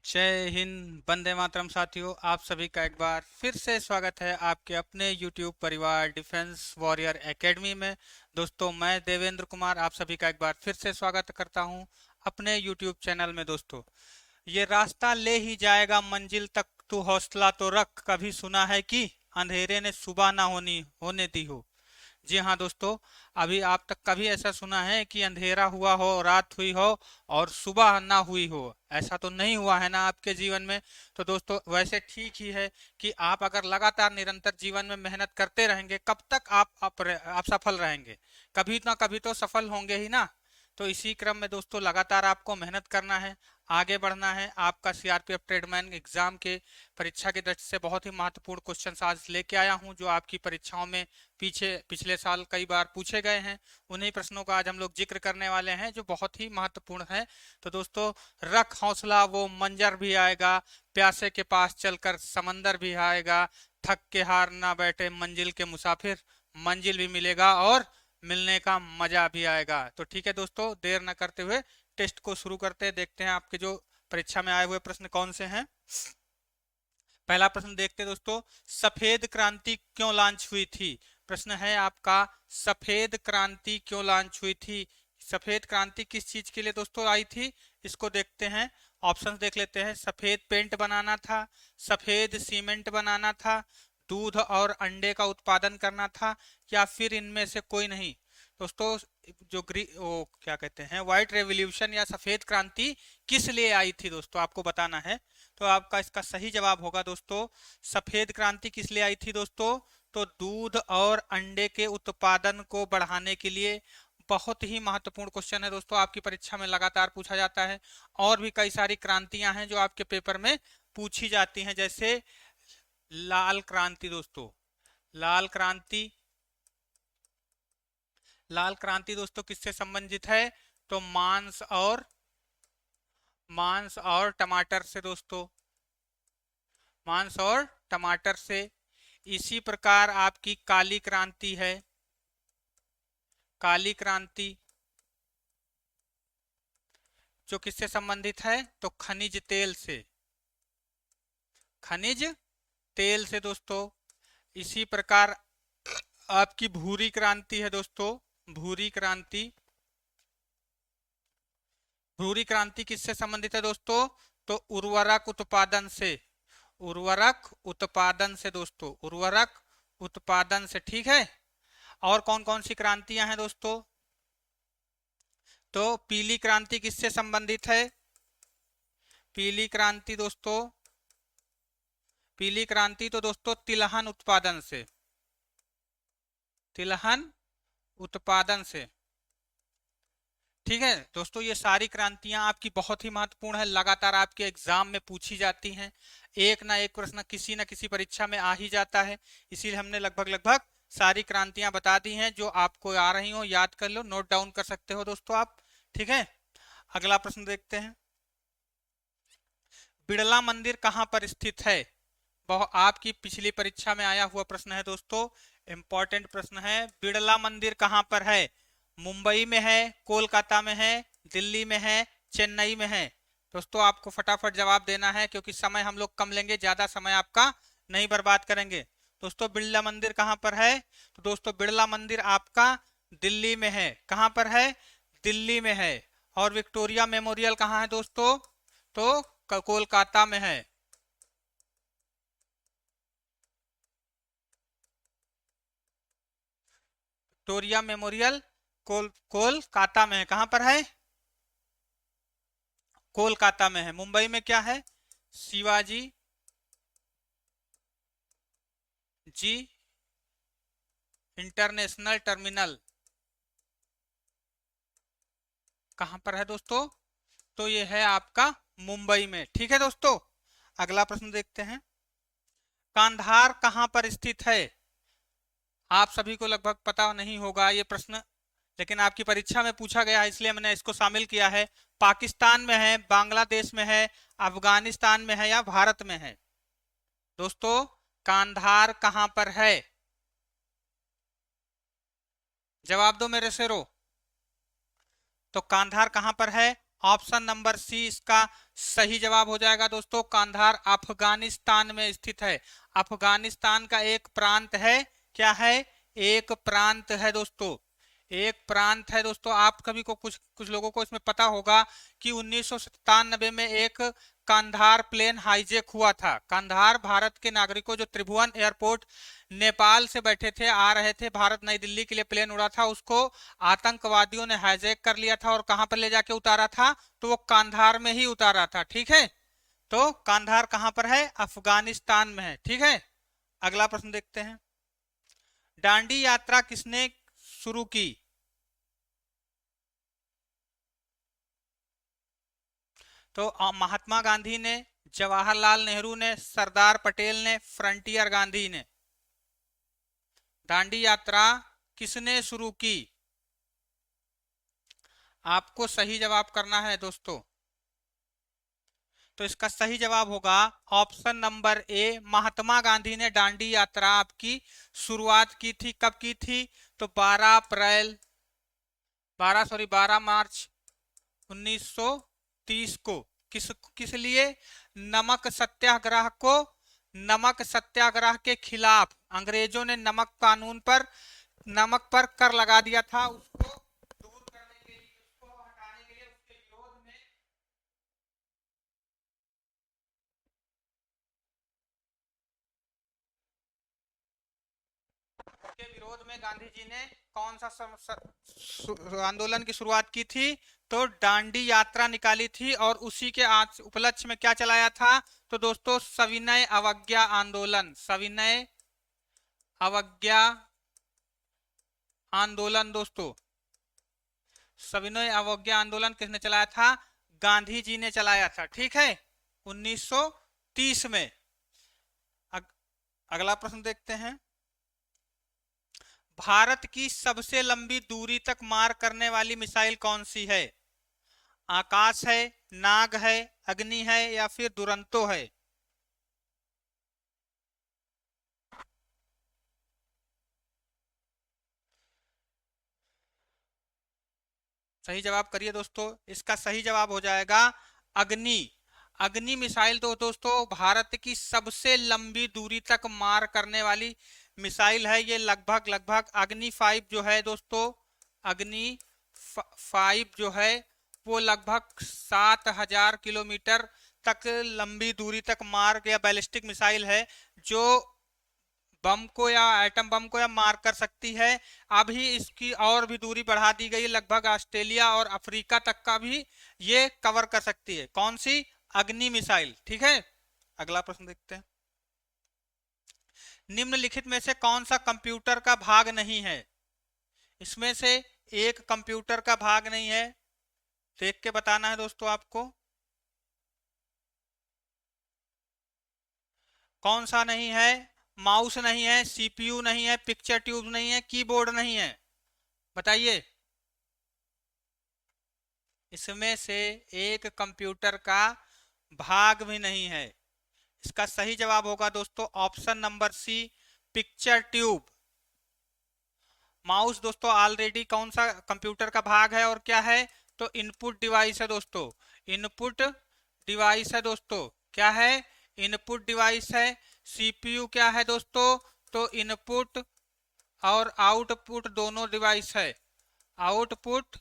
जय हिंद, वंदे मातरम। साथियों, आप सभी का एक बार फिर से स्वागत है आपके अपने YouTube परिवार डिफेंस वॉरियर एकेडमी में। दोस्तों, मैं देवेंद्र कुमार आप सभी का एक बार फिर से स्वागत करता हूं अपने YouTube चैनल में। दोस्तों, ये रास्ता ले ही जाएगा मंजिल तक, तू हौसला तो रख। कभी सुना है कि अंधेरे ने सुबह ना होने दी हो। जी हाँ दोस्तों, अभी आप तक कभी ऐसा सुना है कि अंधेरा हुआ हो, रात हुई हो और सुबह ना हुई हो? ऐसा तो नहीं हुआ है ना आपके जीवन में। तो दोस्तों, वैसे ठीक ही है कि आप अगर लगातार निरंतर जीवन में मेहनत करते रहेंगे, कब तक आप सफल रहेंगे? कभी ना कभी तो सफल होंगे ही ना। तो इसी क्रम में दोस्तों, लगातार आपको मेहनत करना है, आगे बढ़ना है। आपका सीआरपीएफ ट्रेडमैन एग्जाम के परीक्षा की दृष्टि से बहुत ही महत्वपूर्ण क्वेश्चन आज लेके आया हूं, जो आपकी परीक्षाओं में पिछले साल कई बार पूछे गए हैं। उन्हीं प्रश्नों का आज हम लोग जिक्र करने वाले हैं, जो बहुत ही महत्वपूर्ण है। तो दोस्तों, रख हौसला, वो मंजर भी आएगा, प्यासे के पास चलकर समंदर भी आएगा, थक के हार ना बैठे मंजिल के मुसाफिर, मंजिल भी मिलेगा और मिलने का मजा भी आएगा। तो ठीक है दोस्तों, देर न करते हुए टेस्ट को शुरू करते हैं। देखते हैं आपके जो परीक्षा में आए हुए प्रश्न कौन से हैं। पहला प्रश्न देखते हैं दोस्तों, सफेद क्रांति क्यों लॉन्च हुई थी? प्रश्न है आपका, सफेद क्रांति क्यों लॉन्च हुई थी? सफेद क्रांति किस चीज के लिए दोस्तों आई थी, इसको देखते हैं। ऑप्शंस देख लेते हैं। सफेद पेंट बनाना था, सफेद सीमेंट बनाना था, दूध और अंडे का उत्पादन करना था, या फिर इनमें से कोई नहीं? दोस्तों, जो वो क्या कहते हैं, व्हाइट रेवोल्यूशन या सफेद क्रांति किस लिए आई थी दोस्तों, आपको बताना है। तो आपका इसका सही जवाब होगा दोस्तों, सफेद क्रांति किस लिए आई थी दोस्तों? तो दूध और अंडे के उत्पादन को बढ़ाने के लिए। बहुत ही महत्वपूर्ण क्वेश्चन है दोस्तों, आपकी परीक्षा में लगातार पूछा जाता है। और भी कई सारी क्रांतियां हैं जो आपके पेपर में पूछी जाती हैं, जैसे लाल क्रांति दोस्तों। लाल क्रांति, लाल क्रांति दोस्तों किससे संबंधित है? तो मांस और टमाटर से दोस्तों, मांस और टमाटर से। इसी प्रकार आपकी काली क्रांति है, काली क्रांति, जो किससे संबंधित है? तो खनिज तेल से, खनिज तेल से दोस्तों। इसी प्रकार आपकी भूरी क्रांति है दोस्तों, भूरी क्रांति। भूरी क्रांति किससे संबंधित है दोस्तों? तो उर्वरक उत्पादन से, उर्वरक उत्पादन से दोस्तों, उर्वरक उत्पादन से। ठीक है। और कौन कौन सी क्रांतियां हैं दोस्तों? तो पीली क्रांति किससे संबंधित है? पीली क्रांति दोस्तों, पीली क्रांति तो दोस्तों तिलहन उत्पादन से, तिलहन उत्पादन से। ठीक है दोस्तों, ये सारी क्रांतियां आपकी बहुत ही महत्वपूर्ण है, लगातार आपके एग्जाम में पूछी जाती हैं। एक ना एक प्रश्न किसी न किसी परीक्षा में आ ही जाता है, इसीलिए हमने लगभग लगभग सारी क्रांतियां बता दी हैं। जो आपको आ रही हो याद कर लो, नोट डाउन कर सकते हो दोस्तों आप। ठीक है, अगला प्रश्न देखते हैं। बिड़ला मंदिर कहाँ पर स्थित है? बहुत आपकी पिछली परीक्षा में आया हुआ प्रश्न है दोस्तों, इंपॉर्टेंट प्रश्न है। बिड़ला मंदिर कहाँ पर है? मुंबई में है, कोलकाता में है, दिल्ली में है, चेन्नई में है? दोस्तों, आपको फटाफट जवाब देना है, क्योंकि समय हम लोग कम लेंगे, ज्यादा समय आपका नहीं बर्बाद करेंगे। दोस्तों, बिड़ला मंदिर कहाँ पर है? तो दोस्तों, बिड़ला मंदिर आपका दिल्ली में है। कहाँ पर है? दिल्ली में है। और विक्टोरिया मेमोरियल कहाँ है दोस्तों? तो कोलकाता में है। विक्टोरिया मेमोरियल कोलकाता में है। कहां पर है? कोलकाता में है। मुंबई में क्या है? शिवाजी जी इंटरनेशनल टर्मिनल। कहां पर है दोस्तों? तो ये है आपका मुंबई में। ठीक है दोस्तों, अगला प्रश्न देखते हैं। कांधार कहां पर स्थित है? आप सभी को लगभग पता नहीं होगा ये प्रश्न, लेकिन आपकी परीक्षा में पूछा गया है, इसलिए मैंने इसको शामिल किया है। पाकिस्तान में है, बांग्लादेश में है, अफगानिस्तान में है, या भारत में है? दोस्तों, कांधार कहां पर है? जवाब दो मेरे शेरो। तो कांधार कहां पर है? ऑप्शन नंबर सी इसका सही जवाब हो जाएगा दोस्तों। कांधार अफगानिस्तान में स्थित है। अफगानिस्तान का एक प्रांत है। क्या है? एक प्रांत है दोस्तों। एक प्रांत है दोस्तों। आप कभी को कुछ कुछ लोगों को इसमें पता होगा कि 1997 में एक कांधार प्लेन हाईजैक हुआ था। कांधार भारत के नागरिकों जो त्रिभुवन एयरपोर्ट नेपाल से बैठे थे, आ रहे थे भारत, नई दिल्ली के लिए प्लेन उड़ा था, उसको आतंकवादियों ने हाईजैक कर लिया था और कहां पर ले जाके उतारा था? तो वो कांधार में ही उतारा था। ठीक है, तो कांधार कहां पर है? अफगानिस्तान में है। ठीक है, अगला प्रश्न देखते हैं। दांडी यात्रा किसने शुरू की? तो महात्मा गांधी ने, जवाहरलाल नेहरू ने, सरदार पटेल ने, फ्रंटियर गांधी ने। दांडी यात्रा किसने शुरू की? आपको सही जवाब करना है दोस्तों। तो इसका सही जवाब होगा option number A, Mahatma Gandhi ने दांडी यात्रा आपकी शुरुआत की थी। कब की थी? तो 12 मार्च 1930 को। किस किस लिए? नमक सत्याग्रह को, नमक सत्याग्रह के खिलाफ अंग्रेजों ने नमक कानून पर, नमक पर कर लगा दिया था, उसको दूर करने के लिए, उसको हटाने के लिए, उसके विरोध में, के विरोध में गांधी जी ने कौन सा आंदोलन की शुरुआत की थी? तो दांडी यात्रा निकाली थी। और उसी के उपलक्ष्य में क्या चलाया था? तो दोस्तों सविनय अवज्ञा आंदोलन। सविनय अवज्ञा आंदोलन दोस्तों, सविनय अवज्ञा आंदोलन किसने चलाया था? गांधी जी ने चलाया था। ठीक है, 1930 में। अगला प्रश्न देखते हैं। भारत की सबसे लंबी दूरी तक मार करने वाली मिसाइल कौन सी है? आकाश है, नाग है, अग्नि है, या फिर दुरंतो है? सही जवाब करिए दोस्तों। इसका सही जवाब हो जाएगा अग्नि। अग्नि मिसाइल तो दोस्तों भारत की सबसे लंबी दूरी तक मार करने वाली मिसाइल है। ये लगभग लगभग अग्नि 5 जो है दोस्तों, अग्नि 5 जो है वो लगभग 7000 किलोमीटर तक लंबी दूरी तक मार या बैलिस्टिक मिसाइल है, जो बम को या एटम बम को या मार कर सकती है। अभी इसकी और भी दूरी बढ़ा दी गई, लगभग ऑस्ट्रेलिया और अफ्रीका तक का भी ये कवर कर सकती है। कौन सी? अग्नि मिसाइल। ठीक है, अगला प्रश्न देखते हैं। निम्नलिखित में से कौन सा कंप्यूटर का भाग नहीं है? इसमें से एक कंप्यूटर का भाग नहीं है, देख के बताना है दोस्तों आपको। कौन सा नहीं है? माउस नहीं है, सीपीयू नहीं है, पिक्चर ट्यूब नहीं है, कीबोर्ड नहीं है, बताइए। इसमें से एक कंप्यूटर का भाग भी नहीं है। इसका सही जवाब होगा दोस्तों option number C, picture tube. Mouse दोस्तों ऑलरेडी कौन सा कंप्यूटर का भाग है और क्या है? तो इनपुट डिवाइस है दोस्तों। इनपुट डिवाइस है दोस्तों। क्या है? इनपुट डिवाइस है। सीपीयू क्या है दोस्तों? तो इनपुट और आउटपुट दोनों डिवाइस है। आउटपुट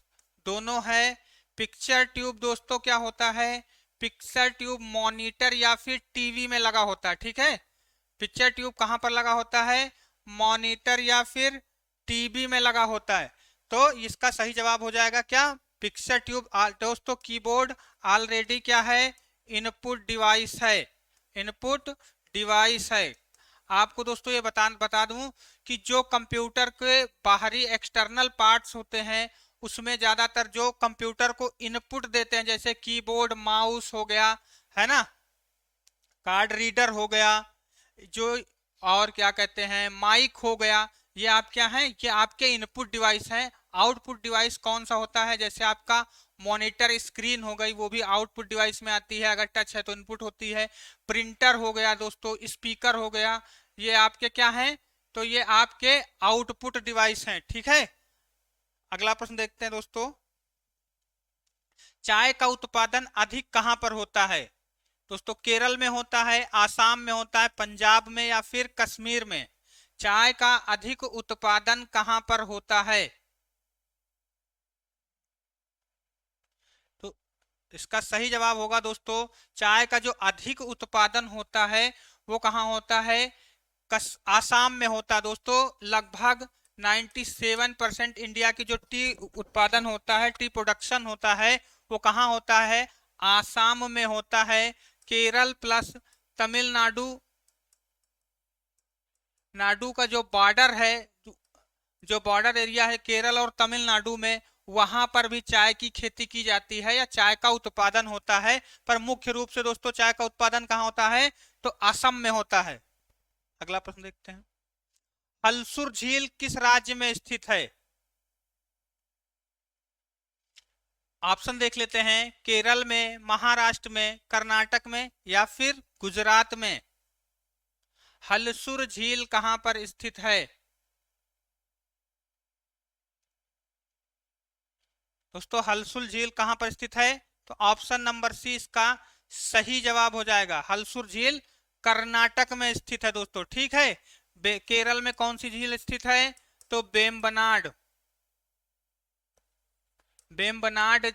दोनों है। पिक्चर ट्यूब दोस्तों क्या होता है? पिक्चर ट्यूब मॉनिटर या फिर टीवी में लगा होता है। ठीक है, पिक्चर ट्यूब कहां पर लगा होता है? मॉनिटर या फिर टीवी में लगा होता है। तो इसका सही जवाब हो जाएगा क्या? Picture tube. दोस्तों कीबोर्ड ऑलरेडी क्या है? इनपुट डिवाइस है। इनपुट डिवाइस है। आपको दोस्तों ये बता दूं कि जो कंप्यूटर के बाहरी एक्सटर्नल पार्ट्स होते हैं, उसमें ज्यादातर जो कंप्यूटर को इनपुट देते हैं, जैसे कीबोर्ड, माउस हो गया, है ना, कार्ड रीडर हो गया, जो और क्या कहते हैं, माइक हो गया, ये आप क्या है? ये आपके इनपुट डिवाइस हैं। आउटपुट डिवाइस कौन सा होता है? जैसे आपका मॉनिटर स्क्रीन हो गई, वो भी आउटपुट डिवाइस में आती है, अगर टच है तो इनपुट होती है। प्रिंटर हो गया दोस्तों, स्पीकर हो गया, ये आपके क्या हैं? तो ये आपके आउटपुट डिवाइस हैं। ठीक है, अगला प्रश्न देखते हैं दोस्तों। चाय का उत्पादन अधिक कहां पर होता है? दोस्तों केरल में होता है, आसाम में होता है, पंजाब में या फिर कश्मीर में। चाय का अधिक उत्पादन कहां पर होता है? तो इसका सही जवाब होगा दोस्तों, चाय का जो अधिक उत्पादन होता है वो कहाँ होता है? आसाम में होता है दोस्तों। लगभग 97% इंडिया की जो टी उत्पादन होता है, टी प्रोडक्शन होता है, वो कहाँ होता है? आसाम में होता है। केरल प्लस तमिलनाडु, नाडु का जो बॉर्डर है, जो बॉर्डर एरिया है केरल और तमिलनाडु में, वहां पर भी चाय की खेती की जाती है या चाय का उत्पादन होता है। पर मुख्य रूप से दोस्तों चाय का उत्पादन कहाँ होता है? तो असम में होता है। अगला प्रश्न देखते हैं। हलसुर झील किस राज्य में स्थित है? ऑप्शन देख लेते हैं। केरल में, महाराष्ट्र में, कर्नाटक में या फिर गुजरात में। हलसुर झील कहां पर स्थित है? दोस्तों हलसुर झील कहां पर स्थित है? तो ऑप्शन नंबर सी इसका सही जवाब हो जाएगा। हलसुर झील कर्नाटक में स्थित है दोस्तों, ठीक है। केरल में कौन सी झील स्थित है? तो बेम्बनाड। बेम्बनाड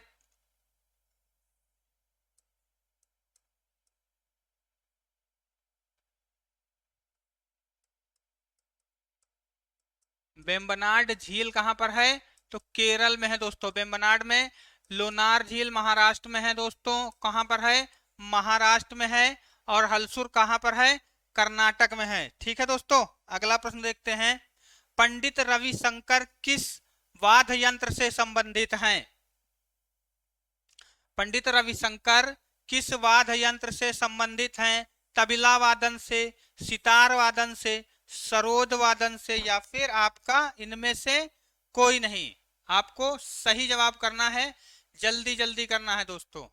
बेम्बनाड झील कहां पर है? तो केरल में है दोस्तों, बेम्बनाड में। लोनार झील महाराष्ट्र में है दोस्तों, कहां पर है? महाराष्ट्र में है। और हलसुर कहां पर है? कर्नाटक में है, ठीक है दोस्तों। अगला प्रश्न देखते हैं। पंडित रविशंकर किस वाद्य यंत्र से संबंधित हैं? पंडित रविशंकर किस वाद्य यंत्र से संबंधित हैं? तबला वादन से, सितार वादन से, सरोद वादन से या फिर आपका इनमें से कोई नहीं। आपको सही जवाब करना है, जल्दी जल्दी करना है दोस्तों।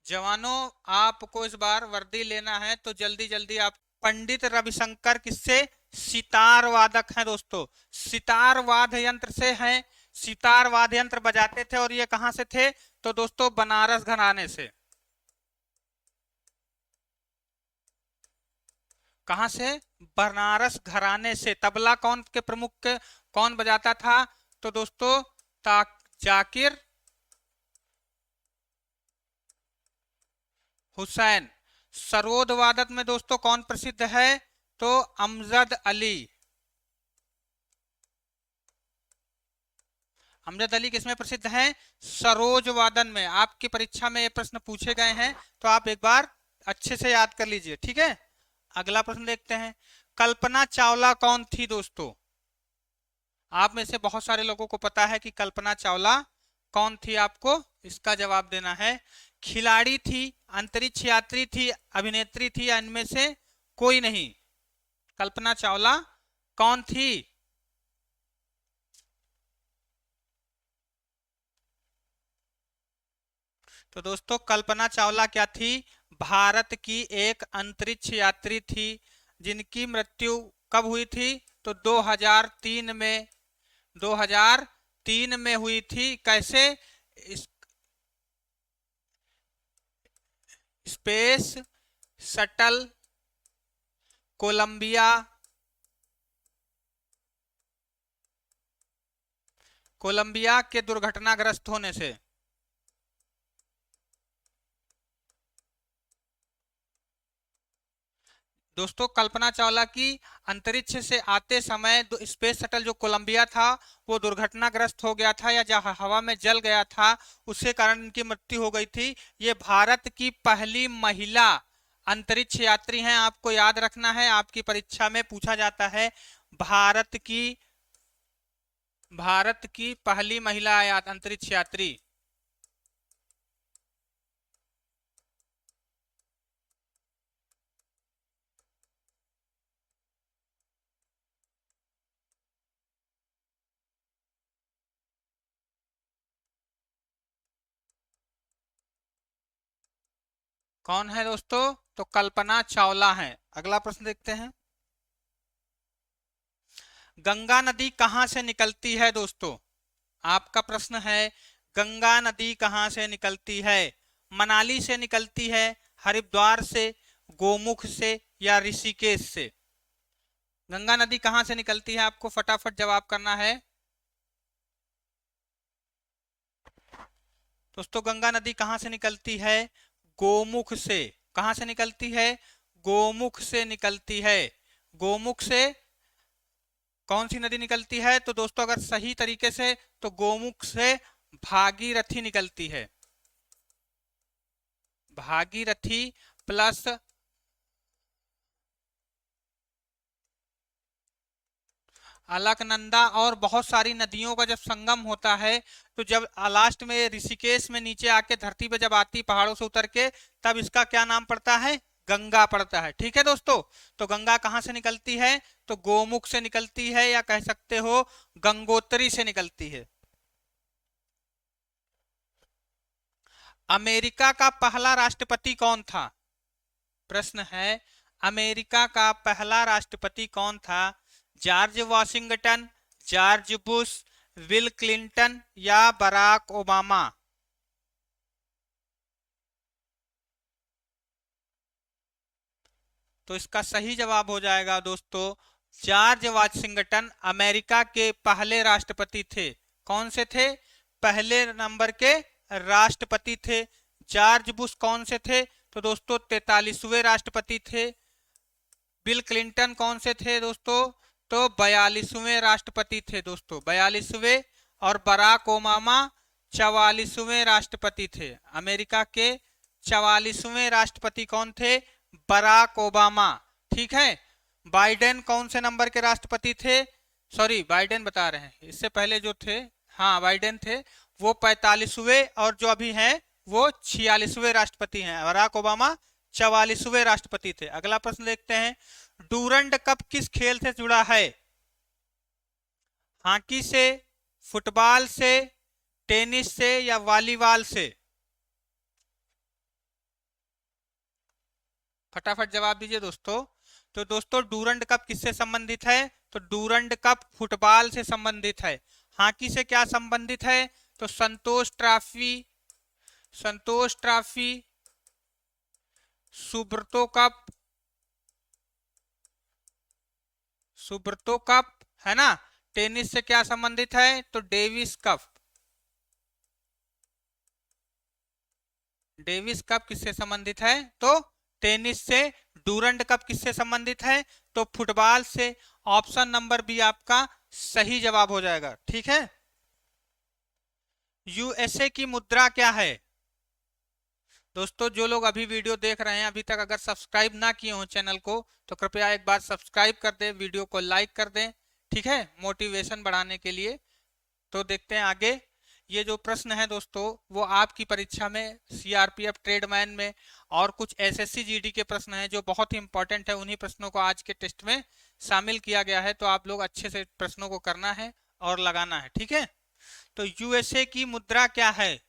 जवानों आपको इस बार वर्दी लेना है तो जल्दी जल्दी आप। पंडित रविशंकर किससे? सितार वादक हैं दोस्तों, सितार वाद्य यंत्र से हैं। सितार वाद्य यंत्र बजाते थे और ये कहां से थे? तो दोस्तों बनारस घराने से। कहां से? बनारस घराने से। तबला कौन के प्रमुख के कौन बजाता था? तो दोस्तों जाकिर हुसैन। सरोद वादक में दोस्तों कौन प्रसिद्ध है? तो अमजद अली। अमजद अली किसमें प्रसिद्ध हैं? सरोज वादन में। आपकी परीक्षा में ये प्रश्न पूछे गए हैं तो आप एक बार अच्छे से याद कर लीजिए, ठीक है। अगला प्रश्न देखते हैं। कल्पना चावला कौन थी दोस्तों? आप में से बहुत सारे लोगों को पता है कि कल्पना चावला कौन थी, आपको इसका जवाब देना है। खिलाड़ी थी, अंतरिक्ष यात्री थी, अभिनेत्री थी या इनमें से कोई नहीं? कल्पना चावला कौन थी? तो दोस्तों कल्पना चावला क्या थी? भारत की एक अंतरिक्ष यात्री थी, जिनकी मृत्यु कब हुई थी? तो 2003 में। 2003 में हुई थी। कैसे? इस स्पेस शटल कोलंबिया कोलंबिया के दुर्घटनाग्रस्त होने से। दोस्तों कल्पना चावला की अंतरिक्ष से आते समय स्पेस शटल जो कोलंबिया था वो दुर्घटनाग्रस्त हो गया था या जहां हवा में जल गया था, उसके कारण इनकी मृत्यु हो गई थी। ये भारत की पहली महिला अंतरिक्ष यात्री हैं, आपको याद रखना है, आपकी परीक्षा में पूछा जाता है। भारत की पहली महिला अंतरिक्ष यात्री। कौन है दोस्तों? तो कल्पना चावला है। अगला प्रश्न देखते हैं। गंगा नदी कहां से निकलती है दोस्तों? आपका प्रश्न है, गंगा नदी कहाँ से निकलती है? मनाली से निकलती है, हरिद्वार से, गोमुख से या ऋषिकेश से? गंगा नदी कहाँ से निकलती है, आपको फटाफट जवाब करना है। दोस्तों गंगा नदी कहाँ से निकलती है? गोमुख से। कहाँ से निकलती है? गोमुख से निकलती है। गोमुख से कौन सी नदी निकलती है? तो दोस्तों अगर सही तरीके से, तो गोमुख से भागीरथी निकलती है। भागीरथी प्लस अलकनंदा और बहुत सारी नदियों का जब संगम होता है, तो जब लास्ट में ऋषिकेश में नीचे आके धरती पे जब आती पहाड़ों से उतर के, तब इसका क्या नाम पड़ता है? गंगा पड़ता है। ठीक है दोस्तों, तो गंगा कहाँ से निकलती है? तो गोमुख से निकलती है, या कह सकते हो गंगोत्री से निकलती है। अमेरिका का पहला राष्ट्रपति कौन था? प्रश्न है, अमेरिका का पहला राष्ट्रपति कौन था? George Washington, George Bush, bill Clinton या बराक ओबामा? तो इसका सही जवाब हो जाएगा दोस्तों, जॉर्ज वॉशिंगटन अमेरिका के पहले राष्ट्रपति थे। कौन से थे? पहले नंबर के राष्ट्रपति थे। जॉर्ज बुश कौन से थे? तो दोस्तों 43वें राष्ट्रपति थे। बिल क्लिंटन कौन से थे दोस्तों? तो 42वें राष्ट्रपति थे दोस्तों, 42वें। और बराक ओबामा 44वें राष्ट्रपति थे। अमेरिका के 44वें राष्ट्रपति कौन थे? Barack Obama. ठीक है। बाइडेन कौन से नंबर के राष्ट्रपति थे? सॉरी, बाइडेन बता रहे हैं, इससे पहले जो थे, हाँ बाइडेन थे, वो 45वें, और जो अभी हैं वो 46वें राष्ट्रपति हैं। बराक ओबामा 44वें राष्ट्रपति थे। अगला प्रश्न देखते हैं, डूरंड कप किस खेल से जुड़ा है? हॉकी से, फुटबॉल से, टेनिस से या वॉलीबॉल से? फटाफट जवाब दीजिए दोस्तों। तो दोस्तों डूरंड कप किससे संबंधित है? तो डूरंड कप फुटबॉल से संबंधित है। हॉकी से क्या संबंधित है? तो Santosh Trophy, Santosh Trophy, Subroto Cup, Subroto Cup, है ना। टेनिस से क्या संबंधित है? तो डेविस कप। डेविस कप किससे संबंधित है? तो टेनिस से। डूरंड कप किससे संबंधित है? तो फुटबॉल से। ऑप्शन नंबर बी आपका सही जवाब हो जाएगा। ठीक है। यूएसए की मुद्रा क्या है? दोस्तों जो लोग अभी वीडियो देख रहे हैं, अभी तक अगर सब्सक्राइब ना किए हो चैनल को, तो कृपया एक बार सब्सक्राइब कर दें, वीडियो को लाइक कर दें। ठीक है, मोटिवेशन बढ़ाने के लिए। तो देखते हैं आगे। ये जो प्रश्न है दोस्तों, वो आपकी परीक्षा में सीआरपीएफ ट्रेडमैन में और कुछ एसएससी जीडी के प्रश्न हैं जो बहुत ही इंपॉर्टेंट है। उन्हीं प्रश्नों को आज के टेस्ट में शामिल किया गया है, तो आप लोग अच्छे से प्रश्नों को करना है और लगाना है। ठीक है। तो यूएसए की मुद्रा क्या है?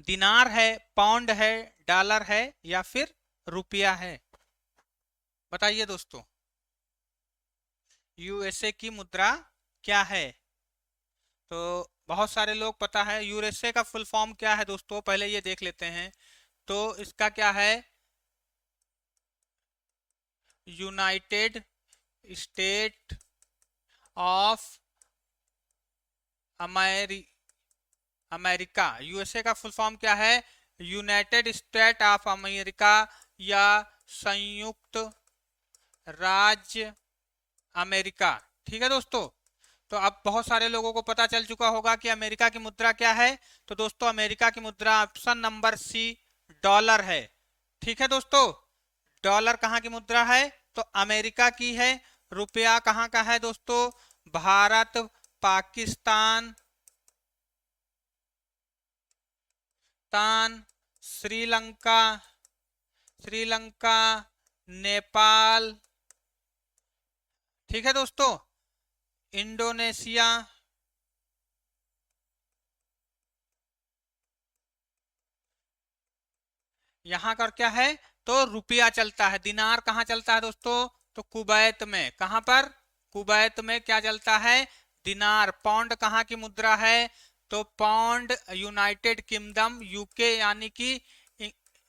दिनार है, पाउंड है, डॉलर है या फिर रुपया है? बताइए दोस्तों, यूएसए की मुद्रा क्या है? तो बहुत सारे लोग पता है। यूएसए का फुल फॉर्म क्या है दोस्तों, पहले ये देख लेते हैं। तो इसका क्या है? United state of America. USA का फुल फॉर्म क्या है? यूनाइटेड स्टेट ऑफ अमेरिका या संयुक्त राज्य अमेरिका। ठीक है दोस्तों। तो अब बहुत सारे लोगों को पता चल चुका होगा कि अमेरिका की मुद्रा क्या है। तो दोस्तों अमेरिका की मुद्रा ऑप्शन नंबर सी डॉलर है। ठीक है दोस्तों, डॉलर कहाँ की मुद्रा है? तो अमेरिका की है। रुपया कहाँ का है दोस्तों? भारत, पाकिस्तान, श्रीलंका, श्रीलंका, नेपाल, ठीक है दोस्तों, इंडोनेशिया, यहां का क्या है? तो रुपया चलता है। दिनार कहाँ चलता है दोस्तों? तो कुवैत में। कहां पर? कुवैत में क्या चलता है? दिनार। पाउंड कहाँ की मुद्रा है? तो पाउंड यूनाइटेड किंगडम यूके यानी कि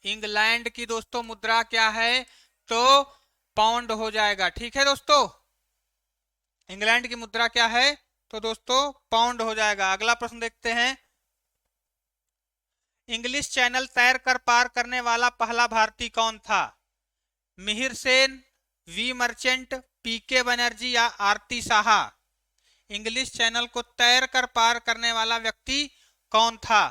इंग्लैंड की दोस्तों मुद्रा क्या है? तो पाउंड हो जाएगा। ठीक है दोस्तों, इंग्लैंड की मुद्रा क्या है? तो दोस्तों पाउंड हो जाएगा। अगला प्रश्न देखते हैं। इंग्लिश चैनल तैर कर पार करने वाला पहला भारतीय कौन था? मिहिर सेन, वी मर्चेंट, पीके बनर्जी या आरती साहा? इंग्लिश चैनल को तैर कर पार करने वाला व्यक्ति कौन था?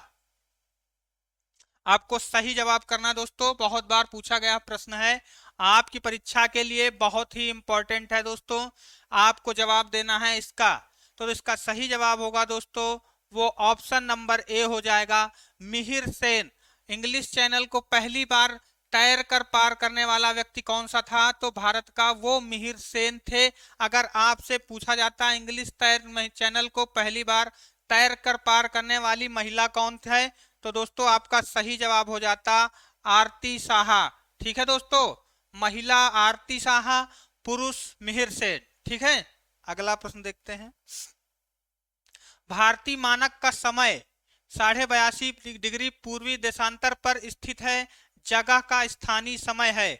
आपको सही जवाब करना दोस्तों, बहुत बार पूछा गया प्रश्न है, आपकी परीक्षा के लिए बहुत ही इंपॉर्टेंट है दोस्तों, आपको जवाब देना है इसका। तो इसका सही जवाब होगा दोस्तों वो ऑप्शन नंबर ए हो जाएगा, मिहिर सेन। इंग्लिश चैनल को पहली बार तैर कर पार करने वाला व्यक्ति कौन सा था? तो भारत का वो मिहिर सेन थे। अगर आपसे पूछा जाता है इंग्लिश तैर चैनल को पहली बार तैर कर पार करने वाली महिला कौन है, तो दोस्तों आपका सही जवाब हो जाता आरती साहा। ठीक है दोस्तों, महिला आरती साहा, पुरुष मिहिर सेन। ठीक है, अगला प्रश्न देखते हैं। भारतीय मानक का समय 82.5 डिग्री पूर्वी देशांतर पर स्थित है, जगह का स्थानीय समय है।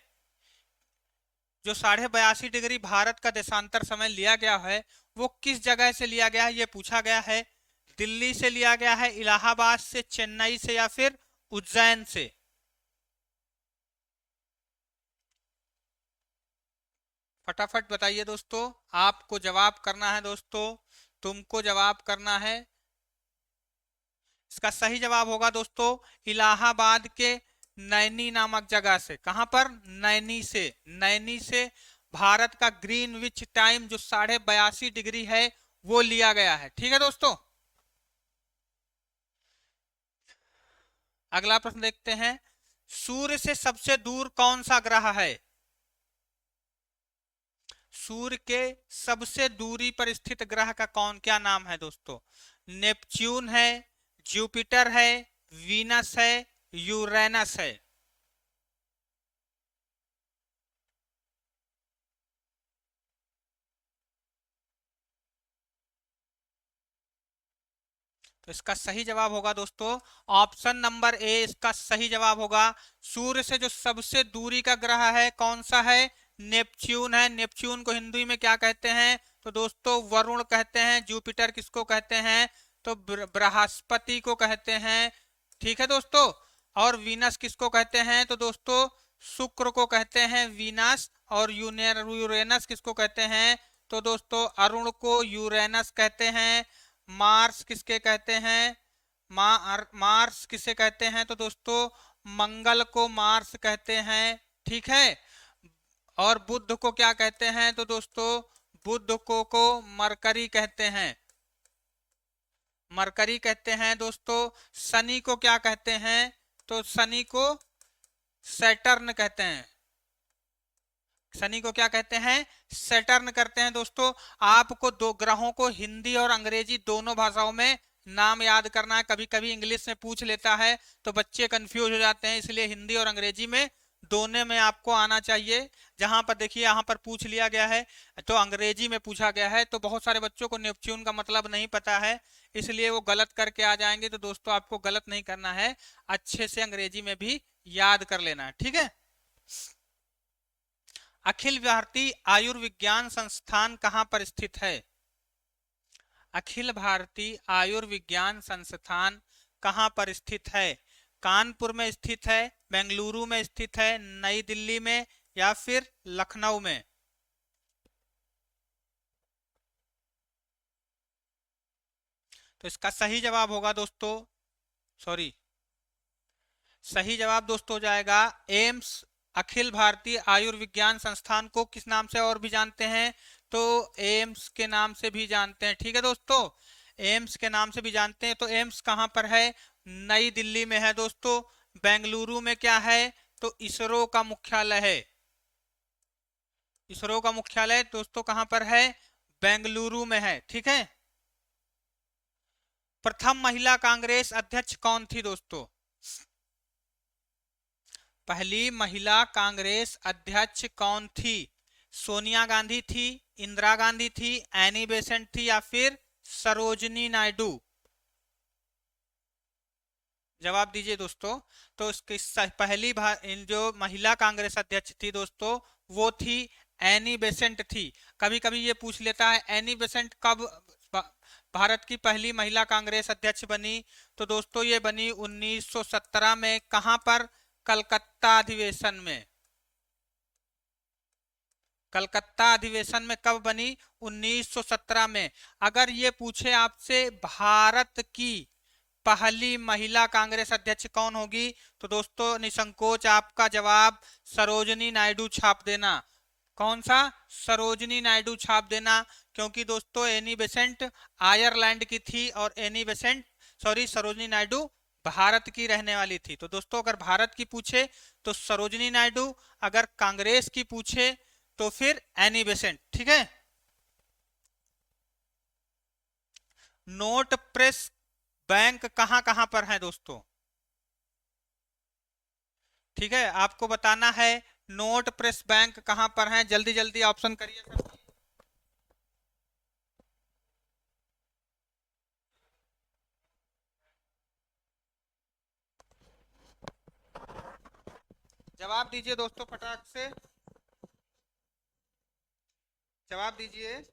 जो 82.5 डिग्री भारत का देशांतर समय लिया गया है वो किस जगह से लिया गया है, ये पूछा गया है। दिल्ली से लिया गया है, इलाहाबाद से, चेन्नई से या फिर उज्जैन से? फटाफट बताइए दोस्तों, आपको जवाब करना है दोस्तों, तुमको जवाब करना है। इसका सही जवाब होगा दोस्तों इलाहाबाद के नैनी नामक जगह से। कहां पर? नैनी से। नैनी से भारत का ग्रीनविच टाइम जो 82.5 डिग्री है वो लिया गया है। ठीक है दोस्तों, अगला प्रश्न देखते हैं। सूर्य से सबसे दूर कौन सा ग्रह है? सूर्य के सबसे दूरी पर स्थित ग्रह का क्या नाम है दोस्तों? नेपच्यून है, जुपिटर है, वीनस है, यूरेनस है? तो इसका सही जवाब होगा दोस्तों ऑप्शन नंबर ए, इसका सही जवाब होगा। सूर्य से जो सबसे दूरी का ग्रह है कौन सा है? नेपच्यून है। नेपच्यून को हिंदी में क्या कहते हैं? तो दोस्तों वरुण कहते हैं। जुपिटर किसको कहते हैं? तो बृहस्पति को कहते हैं। ठीक है दोस्तों, और वीनस किसको कहते हैं? तो दोस्तों शुक्र को कहते हैं वीनस। और यूरेनस किसको कहते हैं? तो दोस्तों अरुण को यूरेनस कहते हैं। मार्स किसके कहते हैं? मार्स किसे कहते हैं? तो दोस्तों मंगल को मार्स कहते हैं। ठीक है, और बुध को क्या कहते हैं? तो दोस्तों बुध को मरकरी कहते हैं। मरकरी कहते हैं दोस्तों। शनि को क्या कहते हैं? तो शनि को सैटर्न कहते हैं। शनि को क्या कहते हैं? सैटर्न करते हैं। दोस्तों आपको दो ग्रहों को हिंदी और अंग्रेजी दोनों भाषाओं में नाम याद करना है। कभी कभी इंग्लिश में पूछ लेता है तो बच्चे कंफ्यूज हो जाते हैं, इसलिए हिंदी और अंग्रेजी में दोनों में आपको आना चाहिए। जहां पर देखिए यहाँ पर पूछ लिया गया है तो अंग्रेजी में पूछा गया है, तो बहुत सारे बच्चों को नेपच्यून का मतलब नहीं पता है, इसलिए वो गलत करके आ जाएंगे। तो दोस्तों आपको गलत नहीं करना है, अच्छे से अंग्रेजी में भी याद कर लेना है। ठीक है, अखिल भारतीय आयुर्विज्ञान संस्थान कहां पर स्थित है? अखिल भारतीय आयुर्विज्ञान संस्थान कहां पर स्थित है? कानपुर में स्थित है, बेंगलुरु में स्थित है, नई दिल्ली में या फिर लखनऊ में? तो इसका सही जवाब होगा दोस्तों, सॉरी, सही जवाब दोस्तों हो जाएगा एम्स। अखिल भारतीय आयुर्विज्ञान संस्थान को किस नाम से और भी जानते हैं? तो एम्स के नाम से भी जानते हैं। ठीक है दोस्तों, एम्स के नाम से भी जानते हैं। तो एम्स कहां पर है? नई दिल्ली में है दोस्तों। बेंगलुरु में क्या है? तो इसरो का मुख्यालय है। इसरो का मुख्यालय दोस्तों कहां पर है? बेंगलुरु में है। ठीक है, प्रथम महिला कांग्रेस अध्यक्ष कौन थी दोस्तों? पहली महिला कांग्रेस अध्यक्ष कौन थी? सोनिया गांधी थी, इंदिरा गांधी थी, एनी बेसेंट थी या फिर सरोजिनी नायडू? जवाब दीजिए दोस्तों। तो इसकी पहली जो महिला कांग्रेस अध्यक्ष थी दोस्तों, वो थी एनी बेसेंट थी। कभी कभी ये पूछ लेता है एनी बेसेंट कब भारत की पहली महिला कांग्रेस अध्यक्ष बनी? तो दोस्तों ये बनी 1917 में। कहां पर? कलकत्ता अधिवेशन में। कलकत्ता अधिवेशन में कब बनी? 1917 में। अगर ये पूछे आपसे भारत की पहली महिला कांग्रेस अध्यक्ष कौन होगी, तो दोस्तों निसंकोच आपका जवाब सरोजिनी नायडू छाप देना। कौन सा? सरोजिनी नायडू छाप देना। क्योंकि दोस्तों एनी बेसेंट आयरलैंड की थी और सरोजिनी नायडू भारत की रहने वाली थी। तो दोस्तों अगर भारत की पूछे तो सरोजिनी नायडू, अगर कांग्रेस की पूछे तो फिर एनी बेसेंट। ठीक है। नोट प्रेस बैंक कहां कहां पर है दोस्तों? ठीक है, आपको बताना है नोट प्रेस बैंक कहां पर है। जल्दी जल्दी ऑप्शन करिए सर। जवाब दीजिए दोस्तों फटाक से, जवाब दीजिए।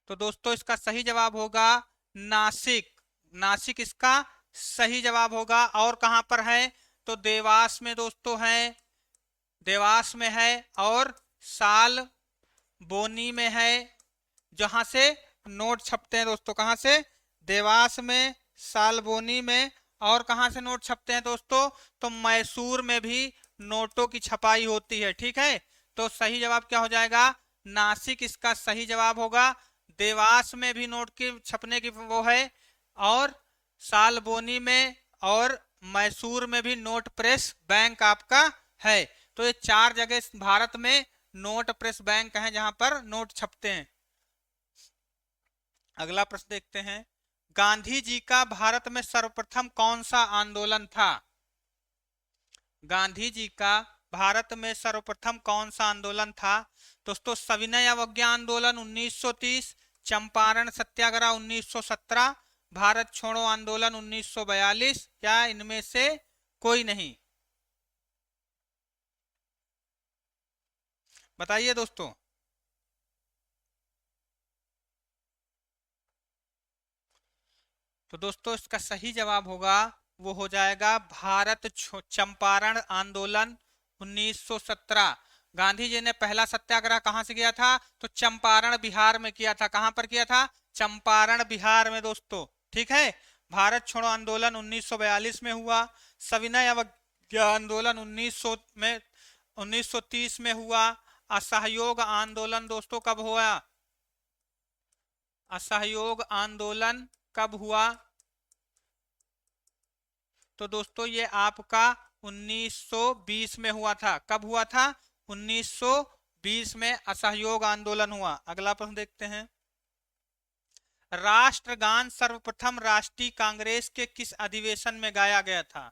तो दोस्तों इसका सही जवाब होगा नासिक। नासिक इसका सही जवाब होगा। और कहां पर है? तो देवास में दोस्तों है, देवास में है। और साल बोनी में है, जहां से नोट छपते हैं दोस्तों। कहां से? देवास में, सालबोनी में। और कहां से नोट छपते हैं दोस्तों? तो मैसूर में भी नोटों की छपाई होती है। ठीक है, तो सही जवाब क्या हो जाएगा? नासिक इसका सही जवाब होगा। देवास में भी नोट की छपने की वो है, और सालबोनी में और मैसूर में भी नोट प्रेस बैंक आपका है। तो ये 4 जगह भारत में नोट प्रेस बैंक हैं जहां पर नोट छपते हैं। अगला प्रश्न देखते हैं। गांधी जी का भारत में सर्वप्रथम कौन सा आंदोलन था? गांधी जी का भारत में सर्वप्रथम कौन सा आंदोलन था? दोस्तों सविनय अवज्ञा आंदोलन 1930, चंपारण सत्याग्रह 1917, भारत छोड़ो आंदोलन 1942, या इनमें से कोई नहीं? बताइए दोस्तों। तो दोस्तों इसका सही जवाब होगा, वो हो जाएगा भारत चंपारण आंदोलन 1917। गांधी जी ने पहला सत्याग्रह कहां से किया था? तो चंपारण बिहार में किया था। कहां पर किया था? चंपारण बिहार में दोस्तों। ठीक है। भारत छोड़ो आंदोलन 1942 में हुआ। सविनय अवज्ञा आंदोलन 1900 में 1930 में हुआ। असहयोग आंदोलन दोस्तों कब हुआ? असहयोग आंदोलन कब हुआ? तो दोस्तों ये आपका 1920 में हुआ था। कब हुआ था? 1920 में असहयोग आंदोलन हुआ। अगला प्रश्न देखते हैं। राष्ट्रगान सर्वप्रथम राष्ट्रीय कांग्रेस के किस अधिवेशन में गाया गया था?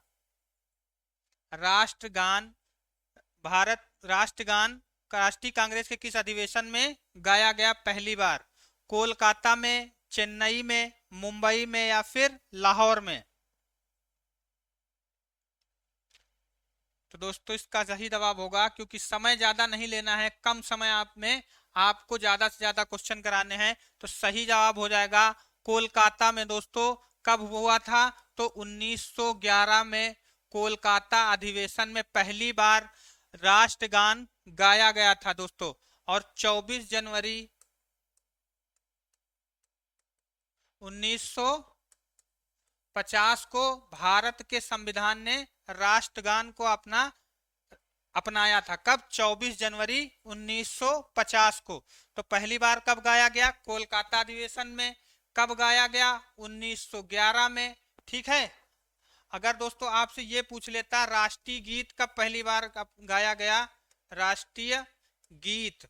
राष्ट्रगान, भारत राष्ट्रगान राष्ट्रीय कांग्रेस के किस अधिवेशन में गाया गया पहली बार? कोलकाता में, चेन्नई में, मुंबई में, या फिर लाहौर में? तो दोस्तों इसका सही जवाब होगा, क्योंकि समय ज्यादा नहीं लेना है, कम समय आप में आपको ज्यादा से ज्यादा क्वेश्चन कराने हैं, तो सही जवाब हो जाएगा कोलकाता में दोस्तों। कब हुआ था? तो 1911 में कोलकाता अधिवेशन में पहली बार राष्ट्रगान गाया गया था दोस्तों। और 24 जनवरी 1950 को भारत के संविधान ने राष्ट्रगान को अपनाया था। कब? 24 जनवरी 1950 को। तो पहली बार कब गाया गया? कोलकाता अधिवेशन में। कब गाया गया? 1911 में। ठीक है। अगर दोस्तों आपसे ये पूछ लेता राष्ट्रीय गीत कब पहली बार कब गाया गया? राष्ट्रीय गीत,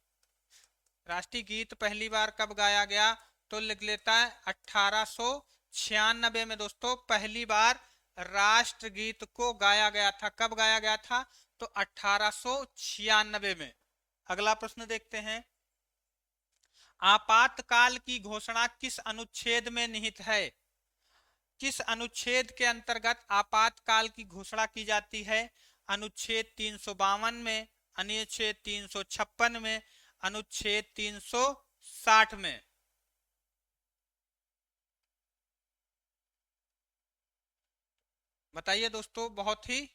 राष्ट्रीय गीत पहली बार कब गाया गया? तो लिख लेता है 1896 में दोस्तों पहली बार राष्ट्रगीत को गाया गया था। कब गाया गया था? तो 1896 में। अगला प्रश्न देखते हैं। आपातकाल की घोषणा किस अनुच्छेद में निहित है? किस अनुच्छेद के अंतर्गत आपातकाल की घोषणा की जाती है? अनुच्छेद 352 में, अनुच्छेद 356 में, अनुच्छेद 360 में। बताइए दोस्तों, बहुत ही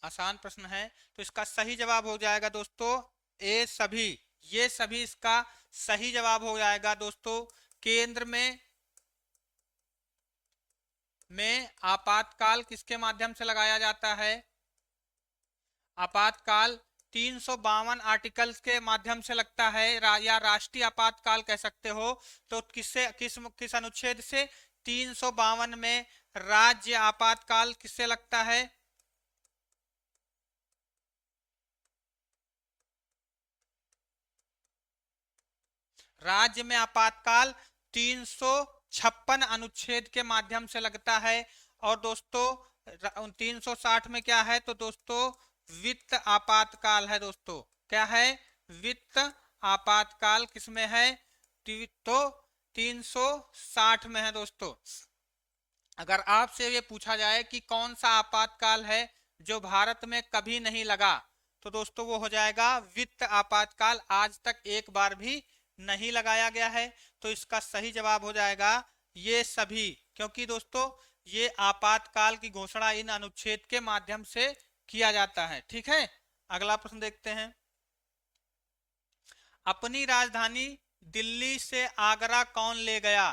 आसान प्रश्न है। तो इसका सही जवाब हो जाएगा दोस्तों ए सभी। ये सभी इसका सही जवाब हो जाएगा दोस्तों। केंद्र में आपातकाल किसके माध्यम से लगाया जाता है? आपातकाल 352 आर्टिकल्स के माध्यम से लगता है, या राष्ट्रीय आपातकाल कह सकते हो। तो किस अनुच्छेद से? 352 में राज्य आपातकाल किससे लगता है? राज्य में आपातकाल 356 अनुच्छेद के माध्यम से लगता है। और दोस्तों 360 में क्या है? तो दोस्तों वित्त आपातकाल है दोस्तों। क्या है? वित्त आपातकाल किसमें है? तो 360 में है दोस्तों। अगर आपसे ये पूछा जाए कि कौन सा आपातकाल है जो भारत में कभी नहीं लगा, तो दोस्तों वो हो जाएगा वित्त आपातकाल। आज तक एक बार भी नहीं लगाया गया है। तो इसका सही जवाब हो जाएगा ये सभी, क्योंकि दोस्तों ये आपातकाल की घोषणा इन अनुच्छेद के माध्यम से किया जाता है। ठीक है, अगला प्रश्न देखते हैं। अपनी राजधानी दिल्ली से आगरा कौन ले गया?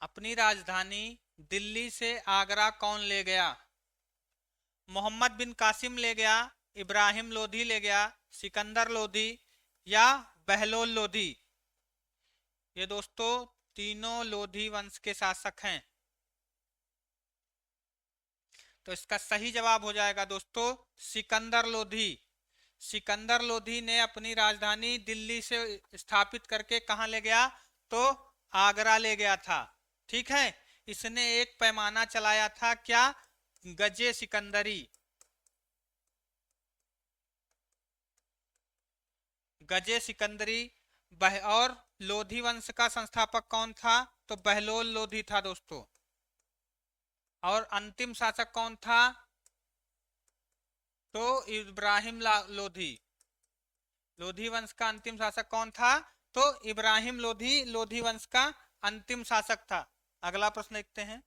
अपनी राजधानी दिल्ली से आगरा कौन ले गया? मोहम्मद बिन कासिम ले गया, इब्राहिम लोधी ले गया, सिकंदर लोधी या बहलोल लोधी? ये दोस्तों तीनों लोधी वंश के शासक हैं। तो इसका सही जवाब हो जाएगा दोस्तों सिकंदर लोधी। सिकंदर लोधी ने अपनी राजधानी दिल्ली से स्थापित करके कहां ले गया? तो आगरा ले गया था। ठीक है, इसने एक पैमाना चलाया था, क्या? गजे सिकंदरी। गजे सिकंदरी। और लोधी वंश का संस्थापक कौन था? तो बहलोल लोधी था दोस्तों। और अंतिम शासक कौन था? तो इब्राहिम लोधी। लोधी वंश का अंतिम शासक कौन था? तो इब्राहिम लोधी लोधी वंश का अंतिम शासक था। अगला प्रश्न देखते हैं।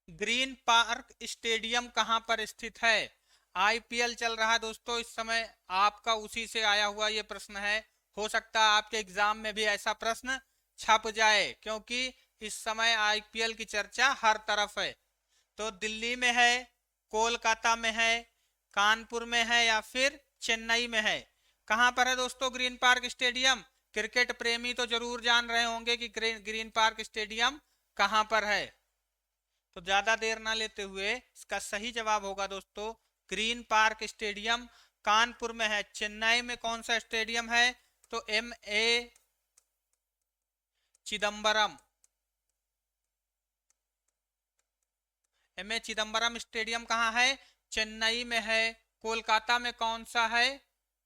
ग्रीन पार्क स्टेडियम कहां पर स्थित है? आईपीएल चल रहा है दोस्तों इस समय, आपका उसी से आया हुआ ये प्रश्न है। हो सकता है आपके एग्जाम में भी ऐसा प्रश्न छप जाए, क्योंकि इस समय आईपीएल की चर्चा हर तरफ है। तो दिल्ली में है, कोलकाता में है, कानपुर में है या फिर चेन्नई में है? कहां पर है दोस्तों ग्रीन पार्क स्टेडियम? क्रिकेट प्रेमी तो जरूर जान रहे होंगे कि ग्रीन पार्क स्टेडियम कहां पर है। तो ज्यादा देर ना लेते हुए इसका सही जवाब होगा दोस्तों ग्रीन पार्क स्टेडियम कानपुर में है। चेन्नई में कौन सा स्टेडियम है? तो ए चिदम्बरम। चिदम्बरम स्टेडियम कहाँ है? चेन्नई में है। कोलकाता में कौन सा है?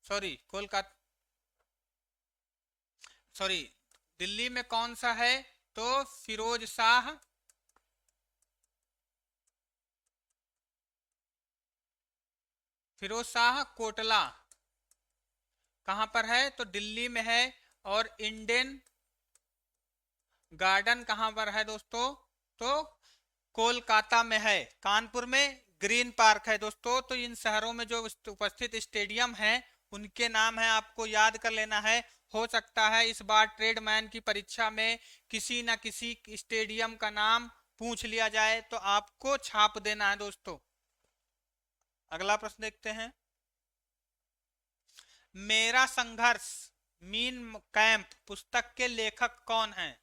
कोलकाता, दिल्ली में कौन सा है? तो फिरोज शाह कोटला कहां पर है? तो दिल्ली में है। और इंडियन गार्डन कहां पर है दोस्तों? तो कोलकाता में है। कानपुर में ग्रीन पार्क है दोस्तों। तो इन शहरों में जो उपस्थित स्टेडियम हैं उनके नाम है, आपको याद कर लेना है। हो सकता है इस बार ट्रेडमैन की परीक्षा में किसी न किसी स्टेडियम का नाम पूछ लिया जाए, तो आपको छाप देना है दोस्तों। अगला प्रश्न देखते हैं। मेरा संघर्ष मीन कैंप पुस्तक के लेखक कौन हैं?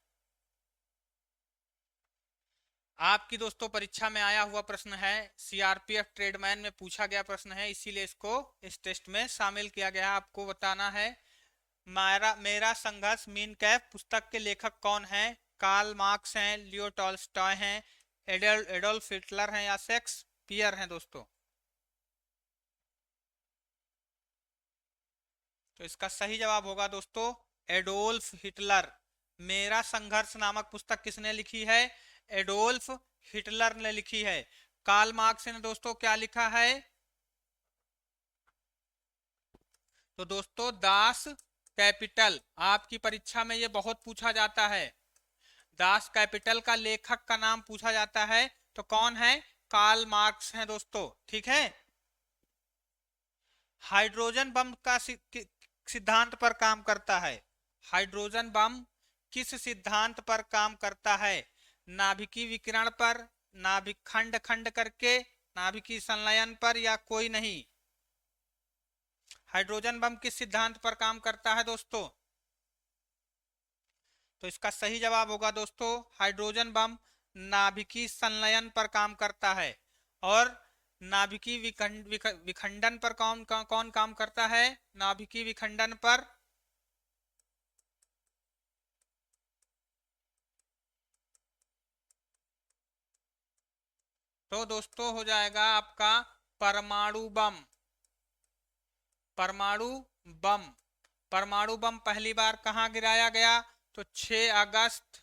आपकी दोस्तों परीक्षा में आया हुआ प्रश्न है, सीआरपीएफ ट्रेडमैन में पूछा गया प्रश्न है, इसीलिए इसको इस टेस्ट में शामिल किया गया है। आपको बताना है मेरा संघर्ष मीन कैंप पुस्तक के लेखक कौन है? कार्ल मार्क्स हैं, लियो टॉल्स्टॉय हैं, एडोल्फ हिटलर हैं या शेक्सपियर हैं दोस्तों? तो इसका सही जवाब होगा दोस्तों एडोल्फ हिटलर। मेरा संघर्ष नामक पुस्तक किसने लिखी है? एडोल्फ हिटलर ने लिखी है। कार्ल मार्क्स ने दोस्तों क्या लिखा है? तो दोस्तों दास कैपिटल, आपकी परीक्षा में ये बहुत पूछा जाता है। दास कैपिटल का लेखक का नाम पूछा जाता है, तो कौन है? कार्ल मार्क्स हैं दोस्तों। ठीक है। हाइड्रोजन बम का सिद्धांत पर काम करता है। हाइड्रोजन बम किस सिद्धांत पर काम करता है? नाभिकीय विकिरण पर, नाभिक खंड खंड करके, नाभिकीय संलयन पर, या कोई नहीं? हाइड्रोजन बम किस सिद्धांत पर काम करता है दोस्तों? तो इसका सही जवाब होगा दोस्तों हाइड्रोजन बम नाभिकीय संलयन पर काम करता है। और नाभिकीय विखंडन पर कौन कौन काम करता है? नाभिकीय विखंडन पर तो दोस्तों हो जाएगा आपका परमाणु बम। परमाणु बम, परमाणु बम पहली बार कहां गिराया गया? तो 6 अगस्त,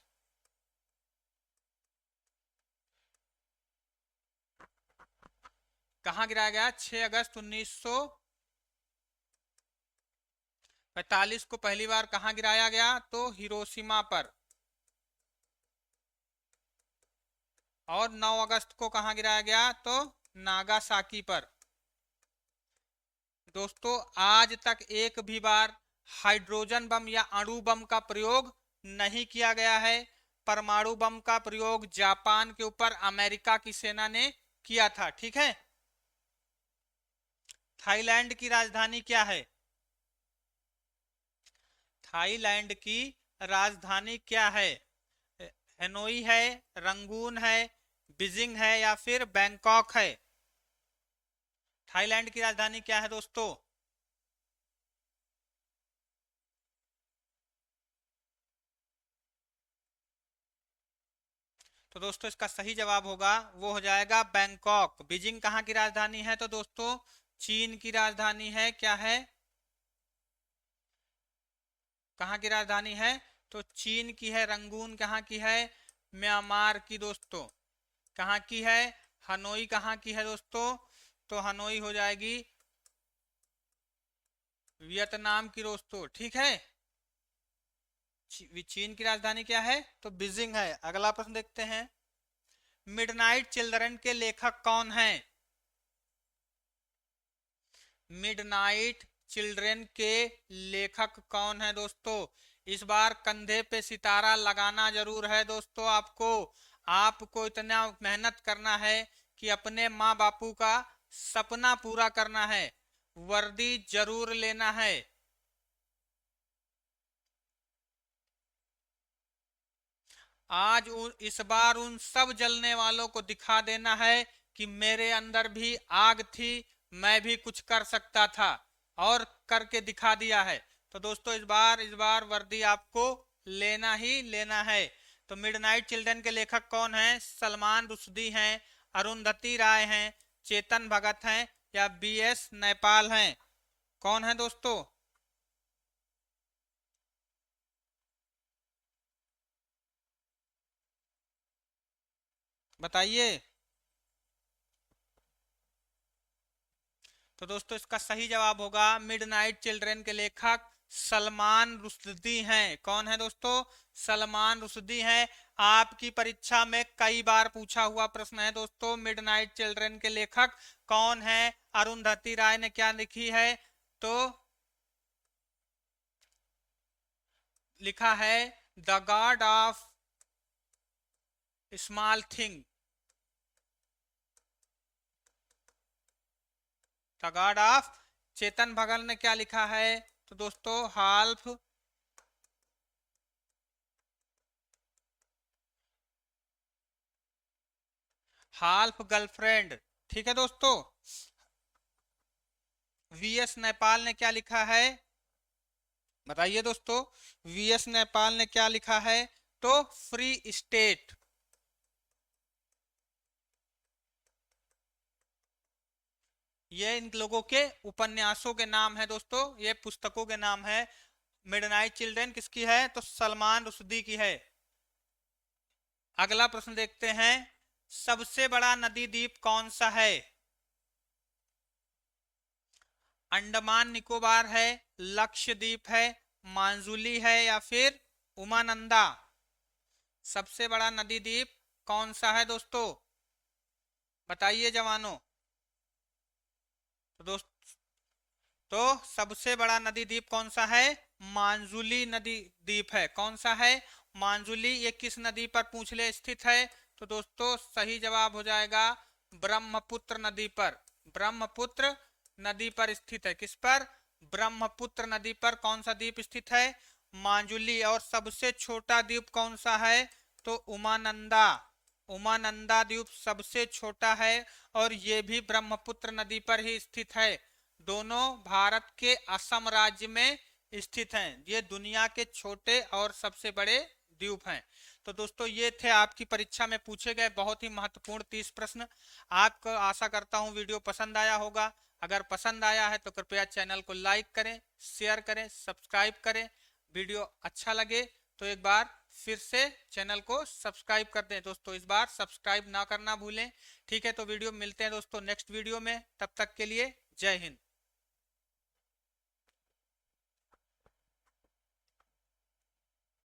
कहां गिराया गया? 6 अगस्त 1945 को पहली बार कहां गिराया गया? तो हिरोशिमा पर। और 9 अगस्त को कहां गिराया गया? तो नागासाकी पर। दोस्तों आज तक एक भी बार हाइड्रोजन बम या अणु बम का प्रयोग नहीं किया गया है। परमाणु बम का प्रयोग जापान के ऊपर अमेरिका की सेना ने किया था। ठीक है। थाईलैंड की राजधानी क्या है? थाईलैंड की राजधानी क्या है? हेनोई है, रंगून है, बीजिंग है, या फिर बैंकॉक है? थाईलैंड की राजधानी क्या है दोस्तों? तो दोस्तों इसका सही जवाब होगा, वो हो जाएगा बैंकॉक। बीजिंग कहाँ की राजधानी है? तो दोस्तों चीन की राजधानी है। क्या है? कहाँ की राजधानी है? तो चीन की है। रंगून कहाँ की है? म्यांमार की दोस्तों। कहाँ की है? हनोई कहाँ की है दोस्तों? तो हनोई हो जाएगी वियतनाम की दोस्तों। ठीक है। चीन की राजधानी क्या है? तो बीजिंग है। अगला प्रश्न देखते हैं। मिडनाइट चिल्ड्रन के लेखक कौन हैं? मिडनाइट चिल्ड्रन के लेखक कौन है दोस्तों? इस बार कंधे पे सितारा लगाना जरूर है दोस्तों। आपको इतना मेहनत करना है कि अपने माँ बापू का सपना पूरा करना है। वर्दी जरूर लेना है। इस बार उन सब जलने वालों को दिखा देना है कि मेरे अंदर भी आग थी, मैं भी कुछ कर सकता था, और करके दिखा दिया है। तो दोस्तों इस बार वर्दी आपको लेना ही लेना है। तो मिडनाइट चिल्ड्रन के लेखक कौन हैं? सलमान रुश्दी हैं, अरुंधति राय हैं, चेतन भगत हैं, या BS नैपाल हैं? कौन है दोस्तों? बताइए। तो दोस्तों इसका सही जवाब होगा मिडनाइट चिल्ड्रन के लेखक सलमान रुश्दी हैं। कौन है दोस्तों? सलमान रुश्दी हैं। आपकी परीक्षा में कई बार पूछा हुआ प्रश्न है दोस्तों, मिडनाइट चिल्ड्रन के लेखक कौन है? अरुंधति राय ने क्या लिखी है? तो लिखा है the God of Small Thing. The God of. Chetan Bhagat ने क्या लिखा है? तो दोस्तों हाल्फ गर्लफ्रेंड। ठीक है दोस्तों। VS नेपाल ने क्या लिखा है? बताइए दोस्तों। VS नेपाल ने क्या लिखा है? तो फ्री स्टेट। ये इन लोगों के उपन्यासों के नाम है दोस्तों, ये पुस्तकों के नाम है। मिडनाइट चिल्ड्रन किसकी है? तो सलमान रुश्दी की है। अगला प्रश्न देखते हैं, सबसे बड़ा नदी द्वीप कौन सा है? अंडमान निकोबार है, लक्षद्वीप है, मांजुली है या फिर उमानंदा? सबसे बड़ा नदी द्वीप कौन सा है दोस्तों? बताइए जवानों। तो सबसे बड़ा नदी द्वीप कौन सा है? मांजुली नदी द्वीप है। कौन सा है? मांजुली। ये किस नदी पर पूछ ले स्थित है? तो दोस्तों सही जवाब हो जाएगा ब्रह्मपुत्र नदी पर। ब्रह्मपुत्र नदी पर स्थित है। किस पर? ब्रह्मपुत्र नदी पर कौन सा द्वीप स्थित है? मांजुली। और सबसे छोटा द्वीप कौन सा है? तो उमानंदा। उमानंदा द्वीप सबसे छोटा है और ये भी ब्रह्मपुत्र नदी पर ही स्थित है। दोनों भारत के असम राज्य में स्थित हैं। ये दुनिया के छोटे और सबसे बड़े द्वीप हैं। तो दोस्तों ये थे आपकी परीक्षा में पूछे गए बहुत ही महत्वपूर्ण 30 प्रश्न। आपको आशा करता हूं वीडियो पसंद आया होगा। अगर पसंद आया है तो कृपया चैनल को लाइक करें, शेयर करें, सब्सक्राइब करें। वीडियो अच्छा लगे तो एक बार फिर से चैनल को सब्सक्राइब कर दें दोस्तों। इस बार सब्सक्राइब ना करना भूलें। ठीक है, तो वीडियो मिलते हैं दोस्तों नेक्स्ट वीडियो में। तब तक के लिए जय हिंद।